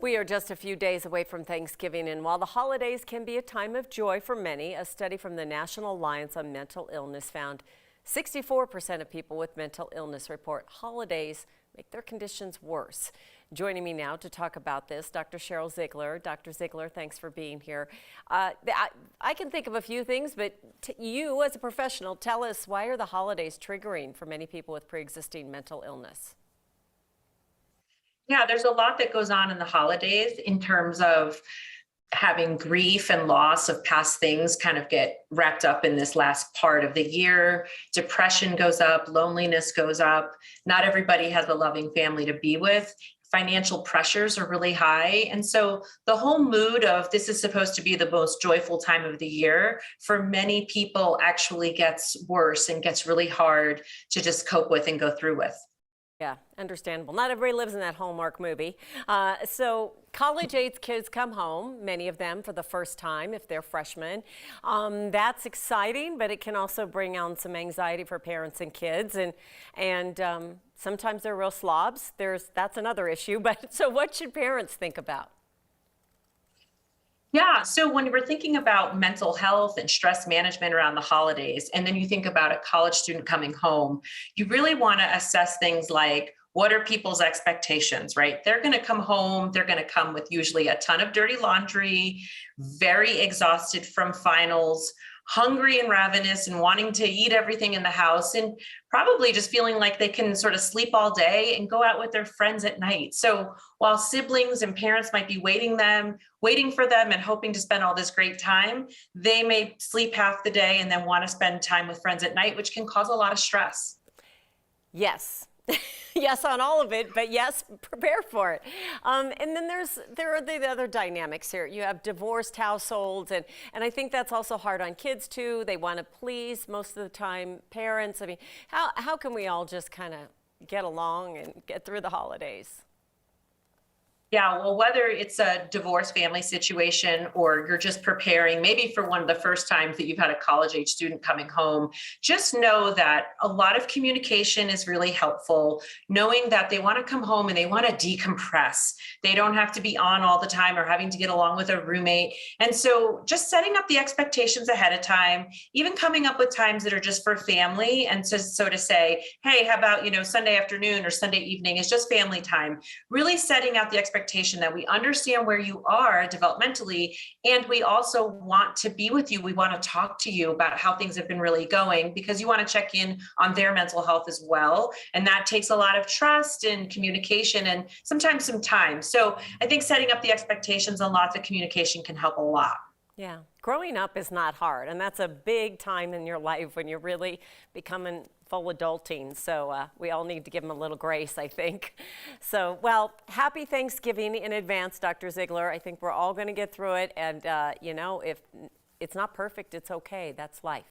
We are just a few days away from Thanksgiving, and while the holidays can be a time of joy for many, a study from the National Alliance on Mental Illness found 64% of people with mental illness report holidays make their conditions worse. Joining me now to talk about this, Dr. Cheryl Ziegler. Dr. Ziegler, thanks for being here. I can think of a few things, but you as a professional, tell us, why are the holidays triggering for many people with pre-existing mental illness? Yeah, there's a lot that goes on in the holidays in terms of having grief and loss of past things kind of get wrapped up in this last part of the year. Depression goes up, loneliness goes up. Not everybody has a loving family to be with. Financial pressures are really high. And so the whole mood of this is supposed to be the most joyful time of the year for many people actually gets worse and gets really hard to just cope with and go through with. Yeah, understandable. Not everybody lives in that Hallmark movie. So college-age kids come home, many of them for the first time if they're freshmen. That's exciting, but it can also bring on some anxiety for parents and kids. And sometimes they're real slobs. That's another issue. But so what should parents think about? Yeah, so when we're thinking about mental health and stress management around the holidays, and then you think about a college student coming home, you really want to assess things like, what are people's expectations, right? They're going to come home, they're going to come with usually a ton of dirty laundry, very exhausted from finals, hungry and ravenous and wanting to eat everything in the house, and probably just feeling like they can sort of sleep all day and go out with their friends at night. So while siblings and parents might be waiting for them and hoping to spend all this great time, they may sleep half the day and then want to spend time with friends at night, which can cause a lot of stress. Yes. Yes on all of it, but yes, prepare for it. And then there are the other dynamics here. You have divorced households, and I think that's also hard on kids too. They want to please most of the time parents. I mean, how can we all just kind of get along and get through the holidays? Yeah, well, whether it's a divorced family situation or you're just preparing, maybe for one of the first times that you've had a college age student coming home, just know that a lot of communication is really helpful. Knowing that they want to come home and they want to decompress. They don't have to be on all the time or having to get along with a roommate. And so just setting up the expectations ahead of time, even coming up with times that are just for family. And to say, hey, how about, Sunday afternoon or Sunday evening is just family time. Really setting out the expectation that we understand where you are developmentally, and we also want to be with you. We want to talk to you about how things have been really going, because you want to check in on their mental health as well. And that takes a lot of trust and communication and sometimes some time. So I think setting up the expectations and lots of communication can help a lot. Yeah, growing up is not hard, and that's a big time in your life when you're really becoming full adulting. So we all need to give them a little grace, I think. So, well, happy Thanksgiving in advance, Dr. Ziegler. I think we're all going to get through it, and if it's not perfect, it's okay. That's life.